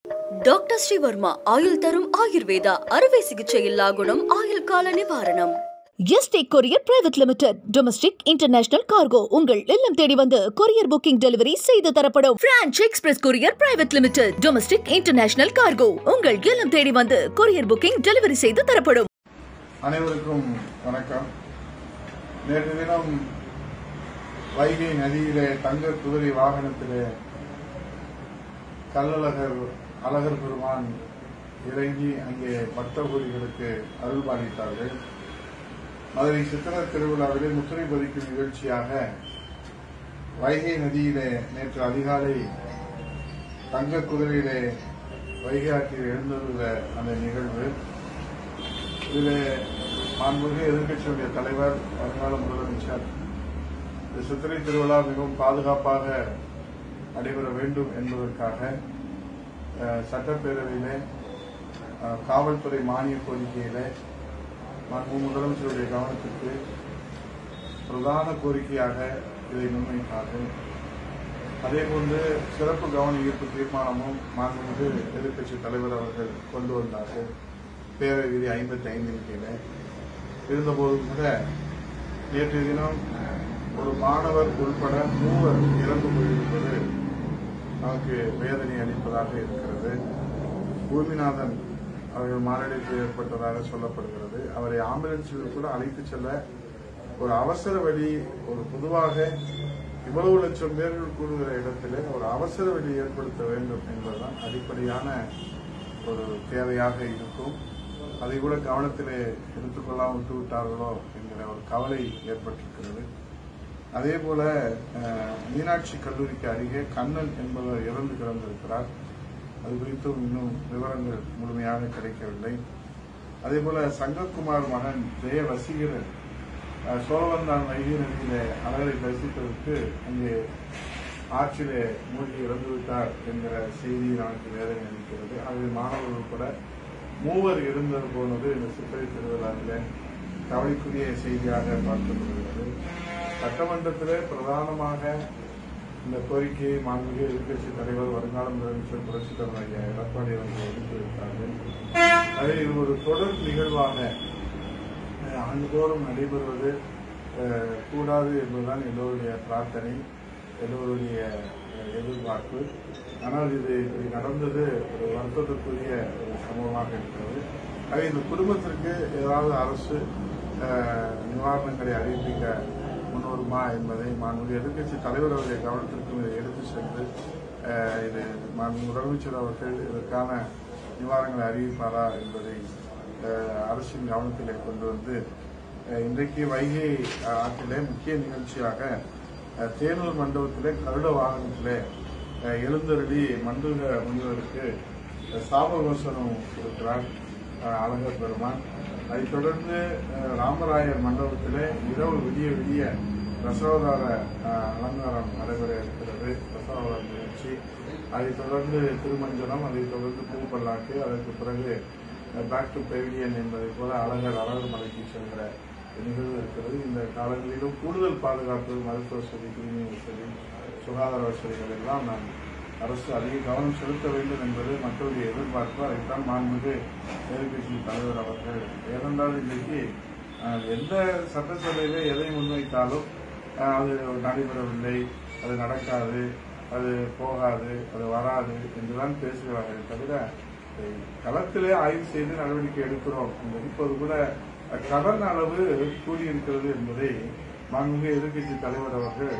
Doctor Sreevarma ஆயுள் தரும் ஆயுர்வேதா அறுவை சிகிச்சை இல்லா குணம் ஆயுள் கால நிவாரணம். Yesterday courier private limited domestic international cargo உங்கள் இல்லம் தேடி வந்து கொரியர் புக்கிங் டெலிவரி செய்து தரப்படும். Branch express courier private limited domestic international cargo உங்கள் இல்லம் தேடி வந்து கொரியர் புக்கிங் டெலிவரி செய்து தரப்படும். அனைவருக்கும் வணக்கம். நேற்று தினம் வைகை நதியிலே தங்க குதிரை வாகனத்திலே அழகர் பெருமான் இறங்கி அங்கே பக்தகோடிகளுக்கு அருள்பாலித்தார்கள். மதுரை சித்திர திருவிழாவிலே முத்திரை பதிக்கும் நிகழ்ச்சியாக வைகை நதியிலே நேற்று அதிகாலை தங்க குதிரையிலே வைகை ஆற்றில் எழுந்துள்ள அந்த நிகழ்வு. இதில் மாண்புமிகு எதிர்க்கட்சியுடைய தலைவர் வருங்கால முதலமைச்சர் இந்த சித்திரை திருவிழா மிகவும் பாதுகாப்பாக நடைபெற வேண்டும் என்பதற்காக சட்டப்பேரவையிலே காவல்துறை மானிய கோரிக்கையிலே மாண்புமிகு முதலமைச்சருடைய கவனத்திற்கு பிரதான கோரிக்கையாக இதை முன்வைத்தார்கள். அதேபோன்று சிறப்பு கவன ஈர்ப்பு தீர்மானமும் மாண்புமிகு எதிர்க்கட்சி தலைவர் அவர்கள் கொண்டு வந்தார்கள். பேரவை விதி 55 கீழே இருந்தபோதும் கூட நேற்றைய தினம் ஒரு மாணவர் உள்பட 3 இறந்து போயிருப்பது நமக்கு வேதனை அளிப்பதாக இருக்கிறது. பூமிநாதன் அவர்கள் மாரடைப்பு ஏற்பட்டதாக சொல்லப்படுகிறது. அவரை ஆம்புலன்ஸில் கூட அழைத்துச் செல்ல ஒரு அவசர வழி, ஒரு பொதுவாக இவ்வளவு லட்சம் பேர்கள் கூடுகிற இடத்திலே ஒரு அவசர வழி ஏற்படுத்த வேண்டும் என்பதுதான் அடிப்படையான ஒரு தேவையாக இருக்கும். அதை கூட கவனத்திலே எடுத்துக்கொள்ளாமல் விட்டுவிட்டார்களோ என்கிற ஒரு கவலை ஏற்பட்டிருக்கிறது. அதே போல மீனாட்சி கல்லூரிக்கு அருகே கண்ணன் என்பவர் இறந்து கிடந்திருக்கிறார். அது குறித்தும் இன்னும் விவரங்கள் முழுமையாக கிடைக்கவில்லை. அதே போல சங்கக்குமார் மகன் ஜெய வசீகரன் சோழவந்தான் வைகை நதியிலே அழகரை தரிசிப்பதற்கு அங்கே ஆற்றிலே மூழ்கி இறந்துவிட்டார் என்கிற செய்தி நமக்கு வேதனை அளிக்கிறது. அதில் மாணவர்கள் உட்பட 3 இறந்து போனது இந்த சித்திரை திருவிழாவிலே கவலைக்குரிய செய்தியாக பார்க்கப்படுகிறது. சட்டமன்றத்திலே பிரதானமாக இந்த கோரிக்கையை மாண்புமிகு எதிர்க்கட்சி தலைவர் வருங்கால முதலமைச்சர் புரட்சித் தலைவர் எடப்பாடி அவர்கள் ஒதுக்கி வைத்தார்கள். அதை இது ஒரு தொடர் நிகழ்வாக ஆண்டுதோறும் நடைபெறுவது கூடாது என்பதுதான் எல்லோருடைய பிரார்த்தனை, எல்லோருடைய எதிர்பார்ப்பு. ஆனால் இது நடந்தது ஒரு வருத்தத்திற்குரிய ஒரு சம்பவமாக இருக்கிறது. ஆக இந்த குடும்பத்திற்கு ஏதாவது அரசு நிவாரணங்களை அறிவிக்க முன்வருமா என்பதை மாண்புமிகு எதிர்க்கட்சி தலைவர் அவருடைய கவனத்திற்கும் இதை எடுத்து சென்று இது முதலமைச்சர் அவர்கள் இதற்கான நிவாரணங்களை அறிவிப்பாரா என்பதை அரசின் கவனத்திலே கொண்டு வந்து இன்றைக்கு வைகை ஆற்றிலே முக்கிய நிகழ்ச்சியாக தேனூர் மண்டபத்திலே கருட வாகனத்திலே எழுந்தருளி மண்டல முனிவருக்கு சாபகோசனம் கொடுக்கிறார் அழகர் பெருமான். அதைத் தொடர்ந்து ராமராயர் மண்டபத்திலே இரவு விடிய ரசவதார அலங்காரம் நடைபெற இருக்கிறது. ரசவதார நிகழ்ச்சி, அதைத் தொடர்ந்து திருமஞ்சனம், அதைத் தொடர்ந்து பூப்பல்லாக்கு, அதற்கு பிறகு பேக் டு பெவிலியன் என்பதை போல அழகர் மலைக்கு செல்கிற நிகழ்வு இருக்கிறது. இந்த காலங்களிலும் கூடுதல் பாதுகாப்பு, மருத்துவ வசதி, குடிநீர் வசதி, சுகாதார வசதிகள் எல்லாம் நாம் அரசு அதிக கவனம் செலுத்த வேண்டும் என்பது மக்களுடைய எதிர்பார்ப்பு. அதைத்தான் மாண்புமிகு எதிர்க்கட்சி தலைவர் அவர்கள் ஏனென்றால் இன்றைக்கு எந்த சட்டசபையிலே எதை முன்வைத்தாலும் அது நடைபெறவில்லை, அது நடக்காது, அது போகாது, அது வராது என்றுதான் பேசுகிறார்கள் தவிர களத்திலே ஆய்வு செய்து நடவடிக்கை எடுக்கிறோம். இப்போது கூட கடன் அளவு கூடியிருக்கிறது என்பதை மாண்புமிகு எதிர்க்கட்சி தலைவர் அவர்கள்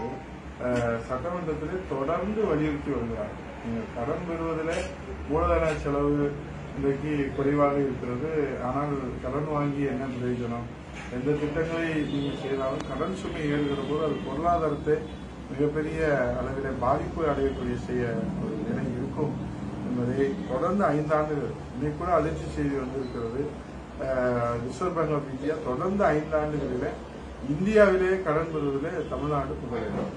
சட்டமன்றத்திலே தொடர்ந்து வலியுறுத்தி வருகிறார். நீங்கள் கடன் பெறுவதில் மூலதன செலவு இன்றைக்கு குறைவாக இருக்கிறது. ஆனால் கடன் வாங்கி என்ன பிரயோஜனம்? எந்த திட்டங்களை நீங்கள் செய்தாலும் கடன் சுமை ஏறுகிற போது அது பொருளாதாரத்தை மிகப்பெரிய அளவிலே பாதிப்பு அடையக்கூடிய செய்ய ஒரு நிலை இருக்கும் என்பதை தொடர்ந்து 5 ஆண்டுகள் இன்னைக்கு கூட அதிர்ச்சி செய்தி வந்திருக்கிறது. ரிசர்வ் பேங்க் ஆஃப் இந்தியா தொடர்ந்து 5 ஆண்டுகளிலே இந்தியாவிலே கடன் பெறுவதிலே தமிழ்நாடு முதலிடம்.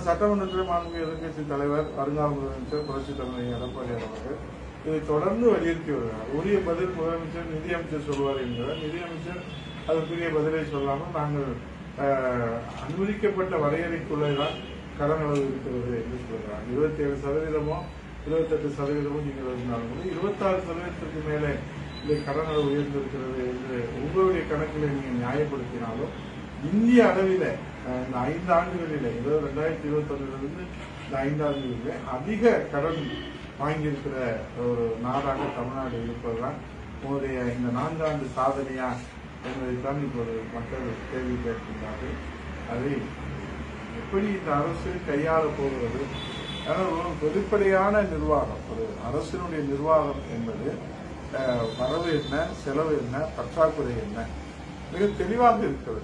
சட்டமன்றத்தில் மாண்புமிகு எதிர்க்கட்சி தலைவர் வருங்கால முதலமைச்சர் புரட்சித் தலைவர் எடப்பாடி அவர்கள் இதை தொடர்ந்து வலியுறுத்தி வருகிறார். உரிய பதில் முதலமைச்சர் நிதியமைச்சர் சொல்வார் என்கிறார். நிதியமைச்சர் அதற்குரிய பதிலை சொல்லாமல் நாங்கள் அனுமதிக்கப்பட்ட வரையறைக்குள்ளேதான் கடன் அளவு இருக்கிறது என்று சொல்கிறார். 27% 28% நீங்கள் இருந்தாலும் கூட 26% மேலே இந்த கடன் அளவு உயர்ந்திருக்கிறது என்று உங்களுடைய கணக்கில் நீங்கள் நியாயப்படுத்தினாலும் இந்திய அளவில் இந்த 5 ஆண்டுகளில் 2021 இந்த 5 ஆண்டுகளிலே அதிக கடன் வாங்கியிருக்கிற ஒரு நாடாக தமிழ்நாடு இருப்பதுதான் உங்களுடைய இந்த 4 ஆண்டு சாதனையா என்பதைத்தான் இப்போது மக்கள் கேள்வி கேட்கின்றார்கள். அதை எப்படி இந்த அரசு கையாள போகிறது? ஒரு வெளிப்படையான நிர்வாகம், ஒரு அரசினுடைய நிர்வாகம் என்பது வரவு என்ன, செலவு என்ன, பற்றாக்குறை என்ன மிக தெளிவாக இருக்கிறது.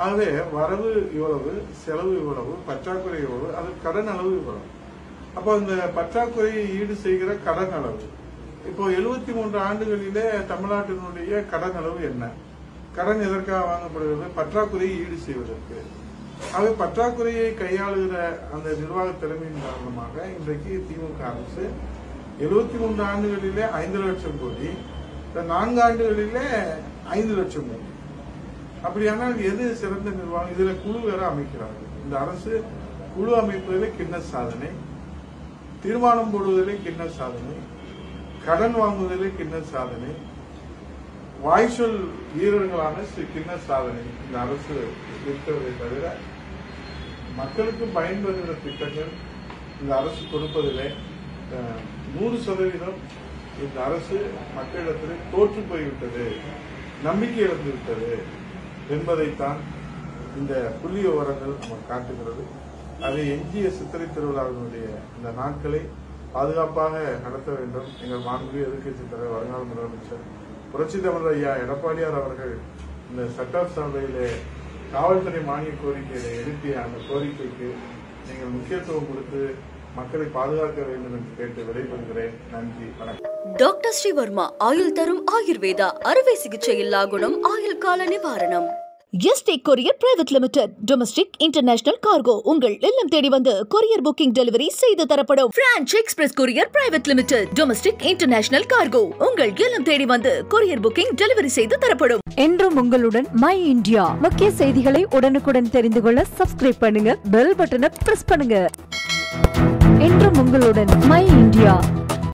ஆகவே வரவு இவ்வளவு, செலவு இவ்வளவு, பற்றாக்குறை இவ்வளவு, அது கடன் அளவு இவ்வளவு. அப்போ இந்த பற்றாக்குறையை ஈடு செய்கிற கடன் அளவு இப்போ 73 ஆண்டுகளிலே தமிழ்நாட்டினுடைய கடன் அளவு என்ன? கடன் எதற்காக வாங்கப்படுகிறது? பற்றாக்குறையை ஈடு செய்வதற்கு. ஆக பற்றாக்குறையை கையாளுகிற அந்த நிர்வாக திறமையின் காரணமாக இன்றைக்கு திமுக அரசு 73 ஆண்டுகளிலே 5 லட்சம் கோடி, 4 ஆண்டுகளிலே 5 லட்சம் கோடி. அப்படியானால் எது சிறந்த நிர்வாகம்? இதுல குழு வேற அமைக்கிறார்கள். இந்த அரசு குழு அமைப்பதிலே கிண்ண சாதனை, தீர்மானம் போடுவதிலே கிண்ண சாதனை, கடன் வாங்குவதிலே கிண்ண சாதனை, வாய்ச்சொல் வீரர்களான கிண்ண சாதனை இந்த அரசு இருக்கிறதை தவிர மக்களுக்கு பயன்படுகிற திட்டங்கள் இந்த அரசு கொடுப்பதிலே 100% இந்த அரசு மக்களிடத்தில் தோற்று போய்விட்டது, நம்பிக்கை இழந்துவிட்டது என்பதைத்தான் இந்த புள்ளி விவரங்கள் நமக்கு காட்டுகிறது. அதை எஞ்சிய சித்திரை திருவிழாவினுடைய இந்த நாட்களை பாதுகாப்பாக நடத்த வேண்டும். எங்கள் மாண்புமிகு எதிர்க்கட்சித் தலைவர், வருங்கால முதலமைச்சர் புரட்சி தமிழர் ஐயா எடப்பாடியார் அவர்கள் இந்த சட்டசபையிலே காவல்துறை மானிய கோரிக்கையை எழுப்பிய அந்த கோரிக்கைக்கு நீங்கள் முக்கியத்துவம் கொடுத்து மக்களை பாதுகாக்க வேண்டும் என்று கேட்டு விடைபெறுகிறேன். நன்றி, வணக்கம். டாக்டர் ஸ்ரீவர்மா ஆயுள் தரும் ஆயுர்வேதா அறுவை சிகிச்சை இல்லா குணம், ஆயுள் கால நிவாரணம். எஸ்டேக் courier private limited, domestic international cargo உங்கள் இல்லம் தேடி வந்து கொரியர் புக்கிங் டெலிவரி செய்து தரப்படும். Branch express courier private limited, domestic international cargo உங்கள் இல்லம் தேடி வந்து கொரியர் புக்கிங் டெலிவரி செய்து தரப்படும். என்றும் உங்களுடன் மை இந்தியா. முக்கிய செய்திகளை உடனுக்குடன் தெரிந்து கொள்ள சப்ஸ்கிரைப் பண்ணுங்க, பெல் பட்டனை பிரஸ் பண்ணுங்க. என்றும் உங்களுடன் மை இந்தியா.